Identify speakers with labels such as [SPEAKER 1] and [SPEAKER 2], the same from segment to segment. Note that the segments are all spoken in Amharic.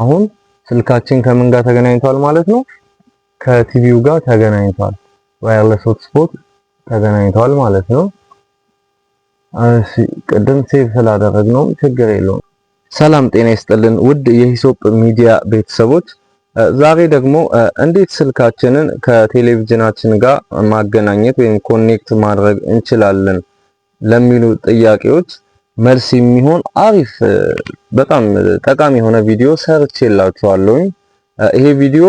[SPEAKER 1] አሁን ስልካችን ከምን ጋር ተገናኝቷል ማለት ነው? ከቲቪው ጋር ተገናኝቷል። ዋየርለስ ሆትስፖት ተገናኝቷል ማለት ነው። እሺ ቅድም ሴቭ ስላደረግነው ችግር የለውም። ሰላም ጤና ይስጥልን ውድ የሂሶፕ ሚዲያ ቤተሰቦች፣ ዛሬ ደግሞ እንዴት ስልካችንን ከቴሌቪዥናችን ጋር ማገናኘት ወይም ኮኔክት ማድረግ እንችላለን ለሚሉ ጥያቄዎች መልስ የሚሆን አሪፍ በጣም ጠቃሚ የሆነ ቪዲዮ ሰርቼላችኋለሁ። ይሄ ቪዲዮ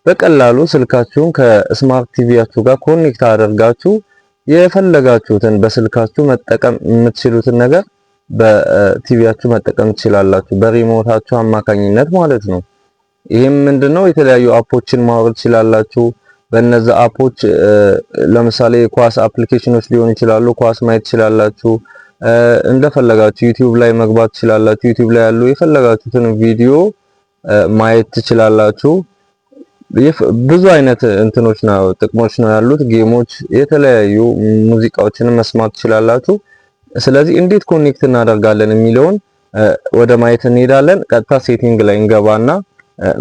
[SPEAKER 1] በቀላሉ ስልካችሁን ከስማርት ቲቪያችሁ ጋር ኮኔክት አድርጋችሁ የፈለጋችሁትን በስልካችሁ መጠቀም የምትችሉትን ነገር በቲቪያችሁ መጠቀም ትችላላችሁ፣ በሪሞታችሁ አማካኝነት ማለት ነው። ይሄም ምንድነው የተለያዩ አፖችን ማውረድ ትችላላችሁ። በእነዚህ አፖች ለምሳሌ ኳስ አፕሊኬሽኖች ሊሆኑ ይችላሉ፣ ኳስ ማየት ትችላላችሁ። እንደፈለጋችሁ ዩቲዩብ ላይ መግባት ትችላላችሁ። ዩቲዩብ ላይ ያሉ የፈለጋችሁትን ቪዲዮ ማየት ትችላላችሁ። ብዙ አይነት እንትኖች ነው ጥቅሞች ነው ያሉት፣ ጌሞች፣ የተለያዩ ሙዚቃዎችን መስማት ትችላላችሁ። ስለዚህ እንዴት ኮኔክት እናደርጋለን የሚለውን ወደ ማየት እንሄዳለን። ቀጥታ ሴቲንግ ላይ እንገባና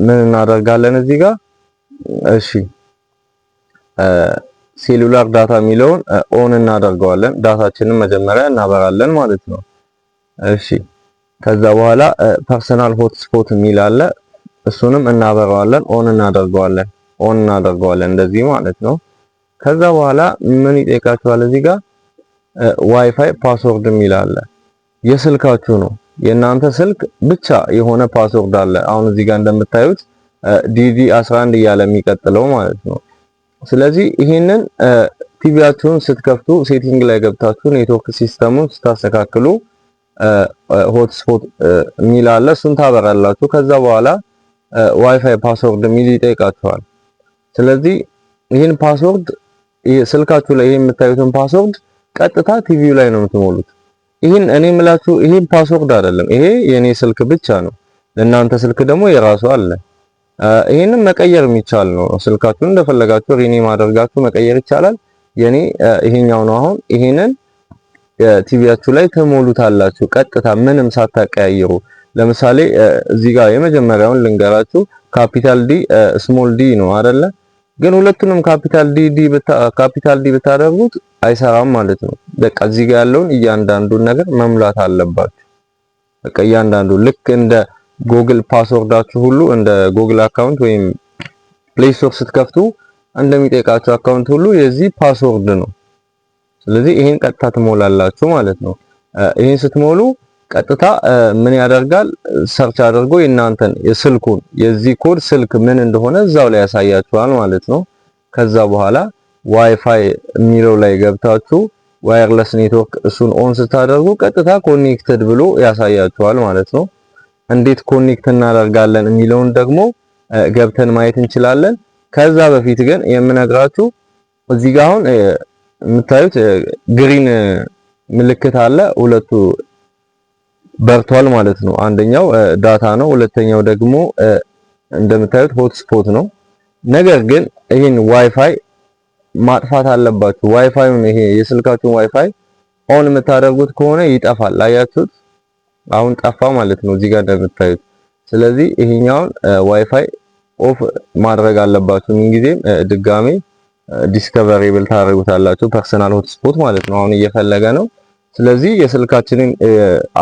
[SPEAKER 1] ምን እናደርጋለን እዚህ ጋር እሺ ሴሉላር ዳታ የሚለውን ኦን እናደርገዋለን። ዳታችንን መጀመሪያ እናበራለን ማለት ነው። እሺ ከዛ በኋላ ፐርሰናል ሆትስፖት የሚል አለ፣ እሱንም እናበራዋለን፣ ኦን እናደርገዋለን እንደዚህ ማለት ነው። ከዛ በኋላ ምን ይጠይቃችኋል እዚህ ጋር ዋይፋይ ፓስወርድ የሚል አለ። የስልካችሁ ነው የእናንተ ስልክ ብቻ የሆነ ፓስወርድ አለ። አሁን እዚህ ጋር እንደምታዩት ዲዲ 11 እያለ የሚቀጥለው ማለት ነው። ስለዚህ ይሄንን ቲቪያችሁን ስትከፍቱ ሴቲንግ ላይ ገብታችሁ ኔትወርክ ሲስተሙን ስታስተካክሉ ሆትስፖት የሚል አለ፣ እሱን ታበራላችሁ። ከዛ በኋላ ዋይፋይ ፓስወርድ የሚል ይጠይቃችኋል። ስለዚህ ይሄን ፓስወርድ ስልካችሁ ላይ ይሄን የምታዩትን ፓስወርድ ቀጥታ ቲቪው ላይ ነው የምትሞሉት። ይሄን እኔ የምላችሁ ይሄን ፓስወርድ አይደለም፣ ይሄ የኔ ስልክ ብቻ ነው። ለእናንተ ስልክ ደግሞ የራሱ አለ። ይሄንን መቀየር የሚቻል ነው። ስልካችሁን እንደፈለጋችሁ ሪኔም አድርጋችሁ መቀየር ይቻላል። የኔ ይሄኛው ነው። አሁን ይሄንን ቲቪያችሁ ላይ ተሞሉታላችሁ ቀጥታ ምንም ሳታቀያይሩ። ለምሳሌ እዚህ ጋር የመጀመሪያውን ልንገራችሁ፣ ካፒታል ዲ ስሞል ዲ ነው አይደለ? ግን ሁለቱንም ካፒታል ዲ ብታደርጉት አይሰራም ማለት ነው። በቃ እዚህ ጋር ያለውን እያንዳንዱን ነገር መሙላት አለባችሁ። በቃ እያንዳንዱ ልክ እንደ ጉግል ፓስወርዳችሁ ሁሉ እንደ ጉግል አካውንት ወይም ፕሌይ ስቶር ስትከፍቱ እንደሚጠይቃችሁ አካውንት ሁሉ የዚህ ፓስወርድ ነው። ስለዚህ ይሄን ቀጥታ ትሞላላችሁ ማለት ነው። ይሄን ስትሞሉ ቀጥታ ምን ያደርጋል? ሰርች አድርጎ የእናንተን የስልኩን የዚህ ኮድ ስልክ ምን እንደሆነ እዛው ላይ ያሳያችኋል ማለት ነው። ከዛ በኋላ ዋይፋይ የሚለው ላይ ገብታችሁ ዋየርለስ ኔትወርክ እሱን ኦን ስታደርጉ ቀጥታ ኮኔክትድ ብሎ ያሳያችኋል ማለት ነው። እንዴት ኮኔክት እናደርጋለን የሚለውን ደግሞ ገብተን ማየት እንችላለን። ከዛ በፊት ግን የምነግራችሁ እዚህ ጋር አሁን የምታዩት ግሪን ምልክት አለ፣ ሁለቱ በርቷል ማለት ነው። አንደኛው ዳታ ነው፣ ሁለተኛው ደግሞ እንደምታዩት ሆትስፖት ነው። ነገር ግን ይሄን ዋይፋይ ማጥፋት አለባችሁ። ዋይፋዩን ይሄ የስልካችሁን ዋይፋይ ኦን የምታደርጉት ከሆነ ይጠፋል። አያችሁት? አሁን ጠፋ ማለት ነው እዚህ ጋር እንደምታዩት። ስለዚህ ይሄኛውን ዋይፋይ ኦፍ ማድረግ አለባችሁ። ምንጊዜም ድጋሜ ዲስከቨሬብል ታደርጉታላችሁ። ፐርሰናል ሆትስፖት ማለት ነው። አሁን እየፈለገ ነው። ስለዚህ የስልካችንን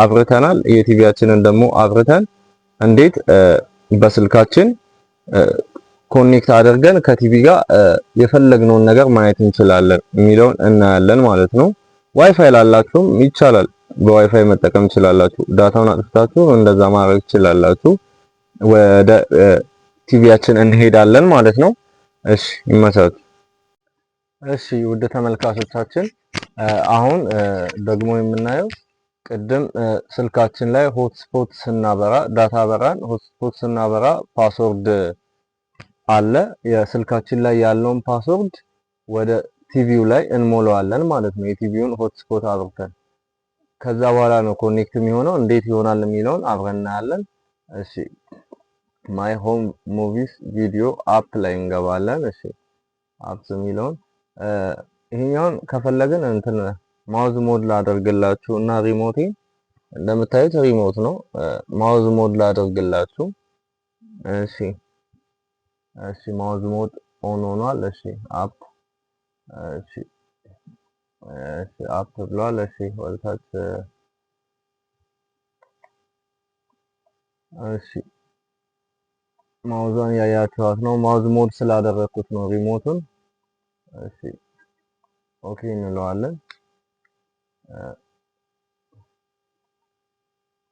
[SPEAKER 1] አብርተናል፣ የቲቪያችንን ደግሞ አብርተን እንዴት በስልካችን ኮኔክት አድርገን ከቲቪ ጋር የፈለግነውን ነገር ማየት እንችላለን የሚለውን እናያለን ማለት ነው። ዋይፋይ ላላችሁም ይቻላል፣ በዋይፋይ መጠቀም ትችላላችሁ። ዳታውን አጥፍታችሁ እንደዛ ማድረግ ትችላላችሁ። ወደ ቲቪያችን እንሄዳለን ማለት ነው። እሺ ይመቻችሁ። እሺ ውድ ተመልካቾቻችን አሁን ደግሞ የምናየው ቅድም ስልካችን ላይ ሆትስፖት ስናበራ ዳታ በራን፣ ሆትስፖት ስናበራ ፓስወርድ አለ። የስልካችን ላይ ያለውን ፓስወርድ ወደ ቲቪው ላይ እንሞላዋለን ማለት ነው። የቲቪውን ሆትስፖት አብርተን ከዛ በኋላ ነው ኮኔክት የሚሆነው። እንዴት ይሆናል የሚለውን አብረን እናያለን። እሺ ማይ ሆም ሙቪስ ቪዲዮ አፕ ላይ እንገባለን። እሺ አፕስ የሚለውን ይሄኛውን ከፈለግን እንትን ማውዝ ሞድ ላደርግላችሁ እና ሪሞቴ እንደምታዩት ሪሞት ነው። ማውዝ ሞድ ላደርግላችሁ እሺ ማውዝ ሞድ ኦን ሆኗል። እሺ አፕ እሺ አፕ ብሏል። እሺ ወልታች እሺ ማውዟን ያያችኋት ነው። ማውዝ ሞድ ስላደረኩት ነው ሪሞቱን። እሺ ኦኬ እንለዋለን።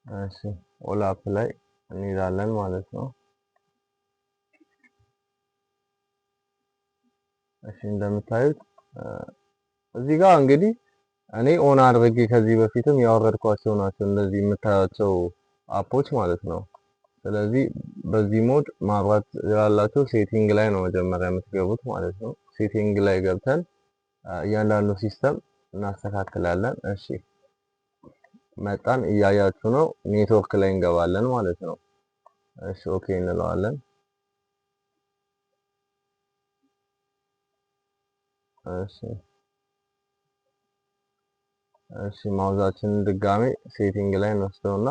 [SPEAKER 1] እሺ ኦል አፕ ላይ እንሄዳለን ማለት ነው። እሺ እንደምታዩት እዚህ ጋር እንግዲህ እኔ ኦን አድርጌ ከዚህ በፊትም ያወረድኳቸው ናቸው እንደዚህ የምታያቸው አፖች ማለት ነው። ስለዚህ በዚህ ሞድ ማብራት ያላቸው ሴቲንግ ላይ ነው መጀመሪያ የምትገቡት ማለት ነው። ሴቲንግ ላይ ገብተን እያንዳንዱ ሲስተም እናስተካክላለን። እሺ መጣን፣ እያያችሁ ነው። ኔትወርክ ላይ እንገባለን ማለት ነው። እሺ ኦኬ እንለዋለን። እሺ ማውዛችንን ድጋሜ ሴቲንግ ላይ እንወስደውና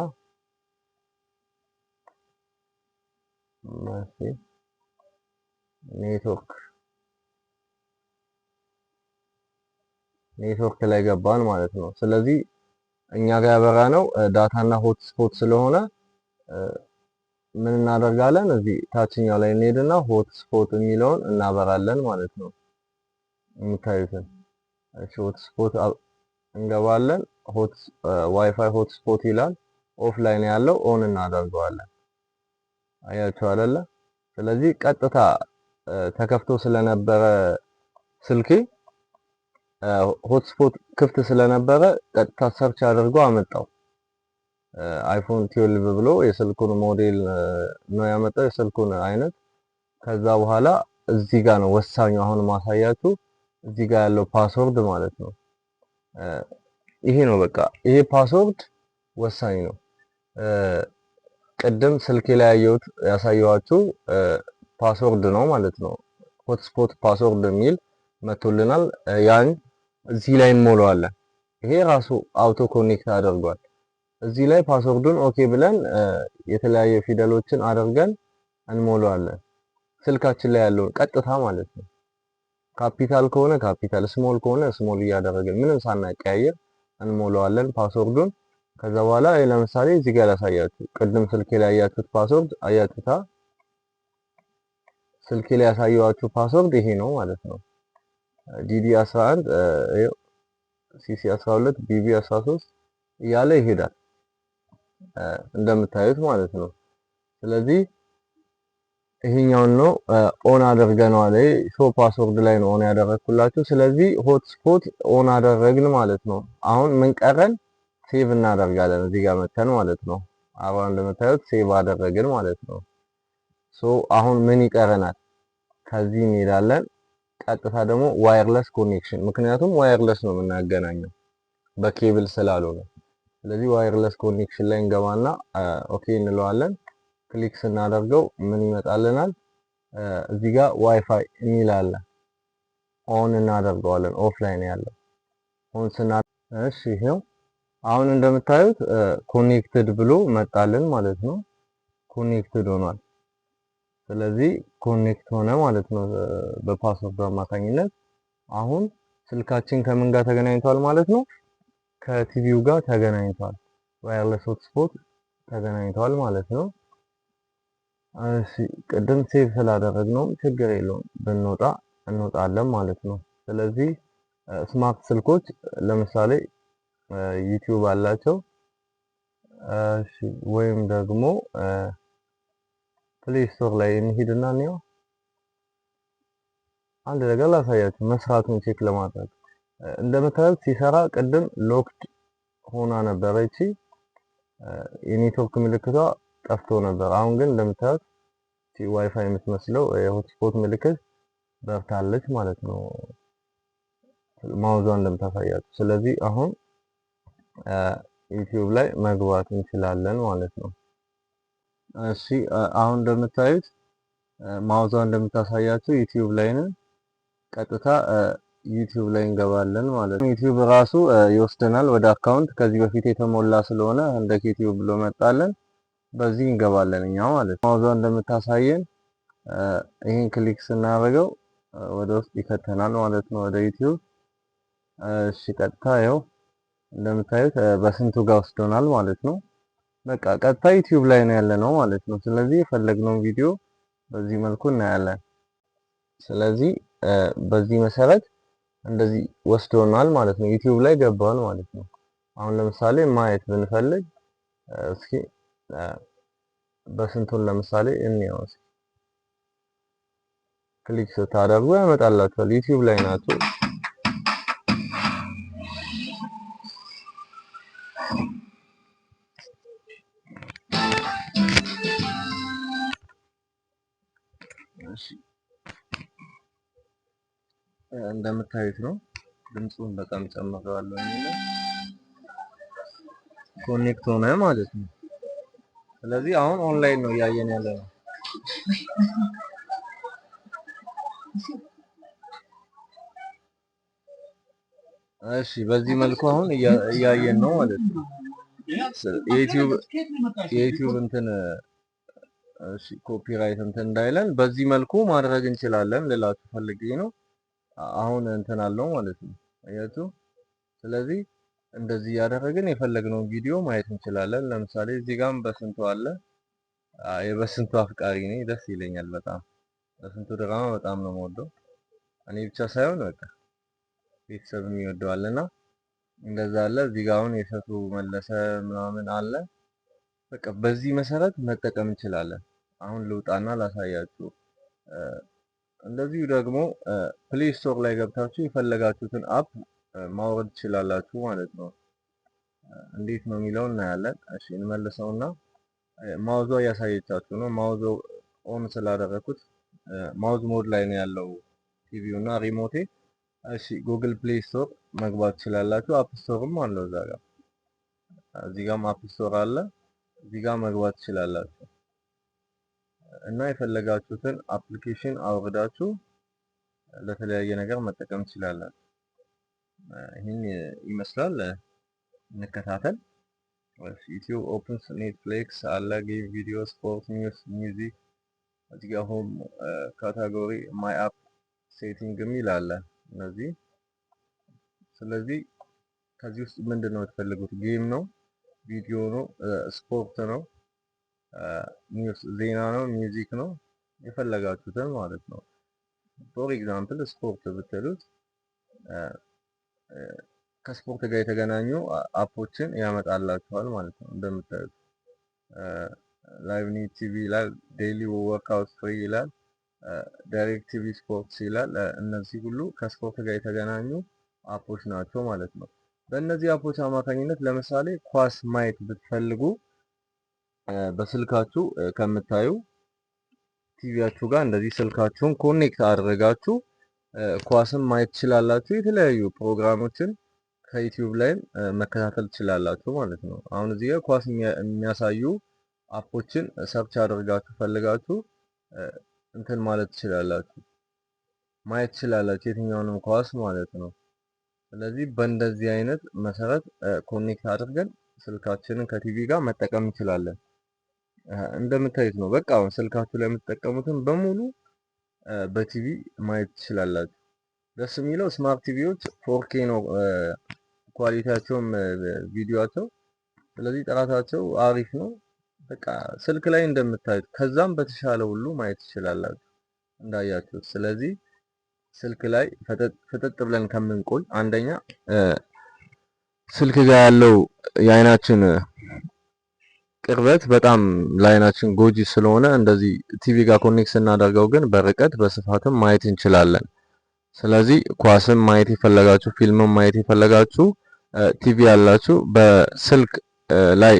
[SPEAKER 1] ኔትወርክ ላይ ገባን ማለት ነው። ስለዚህ እኛ ጋር ያበራ ነው ዳታና ሆትስፖት ስለሆነ ምን እናደርጋለን? እዚህ ታችኛው ላይ እንሄድና ሆትስፖት የሚለውን እናበራለን ማለት ነው። የምታዩትን እሺ ሆትስፖት እንገባለን። ዋይፋይ ሆትስፖት ይላል። ኦፍላይን ያለው ኦን እናደርገዋለን። አያችሁ አይደለ? ስለዚህ ቀጥታ ተከፍቶ ስለነበረ ስልኬ ሆትስፖት ክፍት ስለነበረ ቀጥታ ሰርች አድርጎ አመጣው። አይፎን 12 ብሎ የስልኩን ሞዴል ነው ያመጣው፣ የስልኩን አይነት። ከዛ በኋላ እዚህ ጋር ነው ወሳኙ አሁን ማሳያችሁ፣ እዚህ ጋር ያለው ፓስወርድ ማለት ነው። ይሄ ነው በቃ ይሄ ፓስወርድ ወሳኝ ነው። ቅድም ስልኬ ላይ ያሳየኋችሁ ፓስወርድ ነው ማለት ነው። ሆትስፖት ፓስወርድ የሚል መቶልናል። ያን እዚህ ላይ እንሞላዋለን። ይሄ ራሱ አውቶ ኮኔክት አድርጓል። እዚህ ላይ ፓስወርዱን ኦኬ ብለን የተለያየ ፊደሎችን አድርገን እንሞላዋለን። ስልካችን ላይ ያለውን ቀጥታ ማለት ነው። ካፒታል ከሆነ ካፒታል፣ ስሞል ከሆነ ስሞል እያደረግን ምንም ሳናቀያየር እንሞላዋለን ፓስወርዱን። ከዛ በኋላ ለምሳሌ እዚህ ጋር ላሳያችሁ። ቅድም ስልኬ ላይ ያያችሁት ፓስወርድ አያችሁታ? ስልኬ ላይ ያሳየኋችሁ ፓስወርድ ይሄ ነው ማለት ነው። ዲዲ 11 ሲሲ 12 ቢቢ 13 እያለ ይሄዳል እንደምታዩት ማለት ነው። ስለዚህ ይሄኛውን ነው ኦን አድርገናል። ሾ ፓስወርድ ላይ ነው ኦን ያደረኩላችሁ። ስለዚህ ሆትስፖት ኦን አደረግን ማለት ነው። አሁን ምን ቀረን? ሴቭ እናደርጋለን እዚህ ጋር መተን ማለት ነው። አሁን እንደምታዩት ሴቭ አደረግን ማለት ነው። ሶ አሁን ምን ይቀረናል? ከዚህ እንሄዳለን ቀጥታ ደግሞ ዋየርለስ ኮኔክሽን፣ ምክንያቱም ዋየርለስ ነው የምናገናኘው በኬብል ስላልሆነ። ስለዚህ ዋየርለስ ኮኔክሽን ላይ እንገባና ኦኬ እንለዋለን። ክሊክ ስናደርገው ምን ይመጣልናል? እዚህ ጋር ዋይፋይ የሚል አለ። ኦን እናደርገዋለን። ኦፍላይን ያለው ኦን እሺ ይሄው አሁን እንደምታዩት ኮኔክትድ ብሎ መጣልን ማለት ነው። ኮኔክትድ ሆኗል። ስለዚህ ኮኔክት ሆነ ማለት ነው በፓስወርድ አማካኝነት። አሁን ስልካችን ከምን ጋር ተገናኝቷል ማለት ነው? ከቲቪው ጋር ተገናኝቷል። ዋየርለስ ሆትስፖት ተገናኝቷል ማለት ነው። እሺ ቅድም ሴቭ ስላደረግነው ችግር የለውም፣ ብንወጣ እንወጣለን ማለት ነው። ስለዚህ ስማርት ስልኮች ለምሳሌ ዩቲዩብ አላቸው። እሺ ወይም ደግሞ ፕሌይ ስቶር ላይ እንሂድና እንየው። አንድ ነገር ላሳያችሁ መስራቱን ቼክ ለማድረግ። እንደምታዩት ሲሰራ ቅድም ሎክድ ሆና ነበረ እቺ የኔትወርክ ምልክቷ ጠፍቶ ነበር። አሁን ግን እንደምታዩት እቺ ዋይፋይ የምትመስለው የሆትስፖት ምልክት በርታለች ማለት ነው ማውዟ እንደምታሳያችሁ። ስለዚህ አሁን ዩቲዩብ ላይ መግባት እንችላለን ማለት ነው። እሺ አሁን እንደምታዩት ማውዟ እንደምታሳያችሁ ዩቲዩብ ላይ ነን። ቀጥታ ዩቲዩብ ላይ እንገባለን ማለት ነው። ዩቲዩብ ራሱ ይወስደናል ወደ አካውንት። ከዚህ በፊት የተሞላ ስለሆነ እንደ ዩቲዩብ ብሎ መጣለን። በዚህ እንገባለን እኛ ማለት ነው። ማውዟ እንደምታሳየን ይህን ክሊክ ስናደርገው ወደ ውስጥ ይከተናል ማለት ነው፣ ወደ ዩቲዩብ። እሺ ቀጥታ ያው እንደምታዩት በስንቱ ጋር ወስዶናል ማለት ነው። በቃ ቀጥታ ዩቲዩብ ላይ ነው ያለነው ማለት ነው። ስለዚህ የፈለግነውን ቪዲዮ በዚህ መልኩ እናያለን። ስለዚህ በዚህ መሰረት እንደዚህ ወስዶናል ማለት ነው። ዩቲዩብ ላይ ገባን ማለት ነው። አሁን ለምሳሌ ማየት ብንፈልግ እስኪ በስንቱን ለምሳሌ እንየው። ክሊክ ስታደርጉ ያመጣላችኋል። ዩቲዩብ ላይ ናቸው። እንደምታዩት ነው። ድምፁን በጣም ጨምረዋለሁ የሚለው ኮኔክት ሆነ ማለት ነው። ስለዚህ አሁን ኦንላይን ነው እያየን ያለ ነው። እሺ በዚህ መልኩ አሁን እያየን ነው ማለት ነው። የዩቲዩብ እንትን እሺ ኮፒራይት እንትን እንዳይለን በዚህ መልኩ ማድረግ እንችላለን ልላችሁ ፈልጌ ነው። አሁን እንትን አለው ማለት ነው አያችሁ። ስለዚህ እንደዚህ ያደረግን የፈለግነውን ቪዲዮ ማየት እንችላለን። ለምሳሌ እዚህ ጋርም በስንቱ አለ። የበስንቱ አፍቃሪ ነኝ፣ ደስ ይለኛል በጣም። በስንቱ ድራማ በጣም ነው የምወደው እኔ ብቻ ሳይሆን በቃ ቤተሰብም ይወደዋልና እንደዛ አለ። እዚህ ጋር አሁን የሸቱ መለሰ ምናምን አለ። በቃ በዚህ መሰረት መጠቀም እንችላለን። አሁን ልውጣና ላሳያችሁ። እንደዚሁ ደግሞ ፕሌይ ስቶር ላይ ገብታችሁ የፈለጋችሁትን አፕ ማውረድ ትችላላችሁ ማለት ነው። እንዴት ነው የሚለው እናያለን። እሺ እንመልሰውና ማውዟ እያሳየቻችሁ ነው። ማውዝ ኦን ስላደረኩት ማውዝ ሞድ ላይ ነው ያለው ቲቪው እና ሪሞቴ። እሺ ጉግል ፕሌይ ስቶር መግባት ትችላላችሁ። አፕ ስቶርም አለው እዛ ጋር። እዚህ ጋርም አፕ ስቶር አለ። እዚህ ጋር መግባት ትችላላችሁ እና የፈለጋችሁትን አፕሊኬሽን አውርዳችሁ ለተለያየ ነገር መጠቀም ትችላላችሁ። ይህን ይመስላል። እንከታተል። ዩቲዩብ ኦፕንስ፣ ኔትፍሊክስ አለ፣ ጌም፣ ቪዲዮ፣ ስፖርት፣ ኒውስ፣ ሚውዚክ፣ እዚህ ጋር ሆም ካታጎሪ፣ ማይ አፕ፣ ሴቲንግ የሚል አለ እነዚህ። ስለዚህ ከዚህ ውስጥ ምንድን ነው የምትፈልጉት? ጌም ነው፣ ቪዲዮ ነው፣ ስፖርት ነው፣ ኒውስ ዜና ነው፣ ሚውዚክ ነው፣ የፈለጋችሁትን ማለት ነው። ፎር ኤግዛምፕል ስፖርት ብትሉት ከስፖርት ጋር የተገናኙ አፖችን ያመጣላችኋል ማለት ነው። እንደምታዩት ላይቭ ኒት ቲቪ ይላል፣ ዴይሊ ወርክአውት ፍሪ ይላል፣ ዳይሬክት ቲቪ ስፖርትስ ይላል። እነዚህ ሁሉ ከስፖርት ጋር የተገናኙ አፖች ናቸው ማለት ነው። በእነዚህ አፖች አማካኝነት ለምሳሌ ኳስ ማየት ብትፈልጉ በስልካችሁ ከምታዩ ቲቪያችሁ ጋር እንደዚህ ስልካችሁን ኮኔክት አድርጋችሁ ኳስን ማየት ትችላላችሁ። የተለያዩ ፕሮግራሞችን ከዩቲዩብ ላይም መከታተል ትችላላችሁ ማለት ነው። አሁን እዚህ ጋር ኳስ የሚያሳዩ አፖችን ሰርች አድርጋችሁ ፈልጋችሁ እንትን ማለት ትችላላችሁ፣ ማየት ትችላላችሁ የትኛውንም ኳስ ማለት ነው። ስለዚህ በእንደዚህ አይነት መሰረት ኮኔክት አድርገን ስልካችንን ከቲቪ ጋር መጠቀም እንችላለን። እንደምታዩት ነው። በቃ አሁን ስልካችሁ ላይ የምትጠቀሙትን በሙሉ በቲቪ ማየት ትችላላችሁ። ደስ የሚለው ስማርት ቲቪዎች 4K ነው ኳሊቲያቸውም ቪዲዮአቸው። ስለዚህ ጥራታቸው አሪፍ ነው። በቃ ስልክ ላይ እንደምታዩት ከዛም በተሻለ ሁሉ ማየት ትችላላችሁ እንዳያችሁት። ስለዚህ ስልክ ላይ ፍጥጥ ብለን ከምንቆይ አንደኛ ስልክ ጋር ያለው የአይናችን ቅርበት በጣም ለአይናችን ጎጂ ስለሆነ እንደዚህ ቲቪ ጋር ኮኔክት ስናደርገው ግን በርቀት በስፋትም ማየት እንችላለን። ስለዚህ ኳስም ማየት የፈለጋችሁ ፊልምም ማየት የፈለጋችሁ ቲቪ ያላችሁ በስልክ ላይ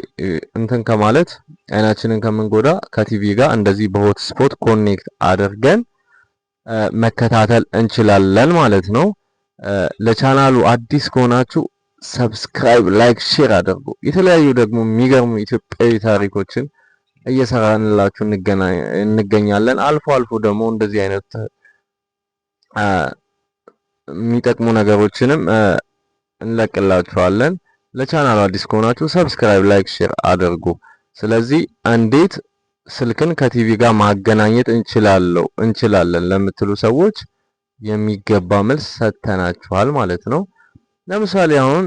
[SPEAKER 1] እንትን ከማለት አይናችንን ከምንጎዳ ከቲቪ ጋር እንደዚህ በሆት ስፖት ኮኔክት አድርገን መከታተል እንችላለን ማለት ነው። ለቻናሉ አዲስ ከሆናችሁ ሰብስክራይብ፣ ላይክ፣ ሼር አድርጉ። የተለያዩ ደግሞ የሚገርሙ ኢትዮጵያዊ ታሪኮችን እየሰራንላችሁ እንገኛለን። አልፎ አልፎ ደግሞ እንደዚህ አይነት የሚጠቅሙ ነገሮችንም እንለቅላችኋለን። ለቻናሉ አዲስ ከሆናችሁ ሰብስክራይብ፣ ላይክ፣ ሼር አድርጉ። ስለዚህ እንዴት ስልክን ከቲቪ ጋር ማገናኘት እንችላለን ለምትሉ ሰዎች የሚገባ መልስ ሰጥተናችኋል ማለት ነው። ለምሳሌ አሁን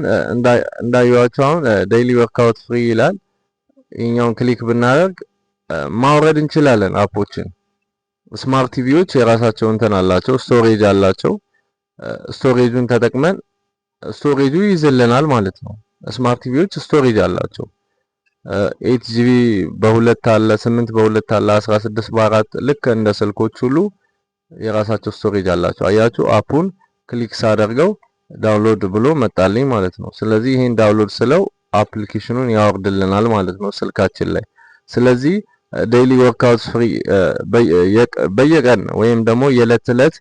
[SPEAKER 1] እንዳያችሁ አሁን ዴይሊ ወርክአውት ፍሪ ይላል። ይሄኛውን ክሊክ ብናደርግ ማውረድ እንችላለን አፖችን። ስማርት ቲቪዎች የራሳቸው እንትን አላቸው፣ ስቶሬጅ አላቸው። ስቶሬጁን ተጠቅመን ስቶሬጁ ይይዝልናል ማለት ነው። ስማርት ቲቪዎች ስቶሬጅ አላቸው። 8 ጂቢ በሁለት አለ፣ 8 በሁለት አለ፣ 16 በአራት ልክ እንደ ስልኮች ሁሉ የራሳቸው ስቶሬጅ አላቸው። አያችሁ አፑን ክሊክ ሳደርገው ዳውንሎድ ብሎ መጣልኝ ማለት ነው። ስለዚህ ይሄን ዳውንሎድ ስለው አፕሊኬሽኑን ያወርድልናል ማለት ነው ስልካችን ላይ። ስለዚህ ዴይሊ ወርክአውት ፍሪ በየቀን ወይም ደግሞ የዕለት ዕለት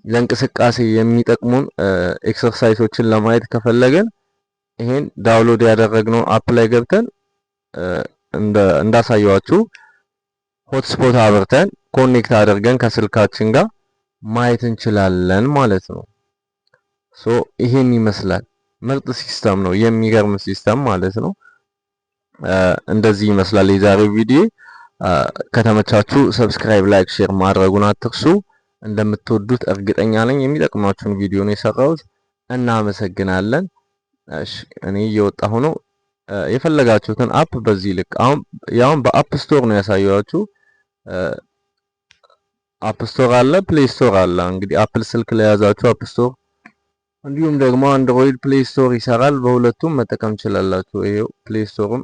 [SPEAKER 1] ለእንቅስቃሴ የሚጠቅሙን ኤክሰርሳይሶችን ለማየት ከፈለገን ይሄን ዳውንሎድ ያደረግነው አፕ ላይ ገብተን እንዳሳየዋችሁ ሆትስፖት አብርተን ኮኔክት አድርገን ከስልካችን ጋር ማየት እንችላለን ማለት ነው። ይሄን ይመስላል። ምርጥ ሲስተም ነው፣ የሚገርም ሲስተም ማለት ነው። እንደዚህ ይመስላል የዛሬው ቪዲዮ። ከተመቻችሁ ሰብስክራይብ፣ ላይክ፣ ሼር ማድረጉን አትርሱ። እንደምትወዱት እርግጠኛ ነኝ። የሚጠቅማችሁን ቪዲዮ ነው የሰራሁት። እናመሰግናለን። እሺ እኔ እየወጣሁ ነው። የፈለጋችሁትን አፕ በዚህ ልክ አሁን በአፕ ስቶር ነው ያሳየኋችሁ። አፕ ስቶር አለ፣ ፕሌይ ስቶር አለ። እንግዲህ አፕል ስልክ ላይ ያዛችሁ አፕ ስቶር፣ እንዲሁም ደግሞ አንድሮይድ ፕሌይ ስቶር ይሰራል። በሁለቱም መጠቀም ትችላላችሁ። ይሄው ፕሌይ ስቶርም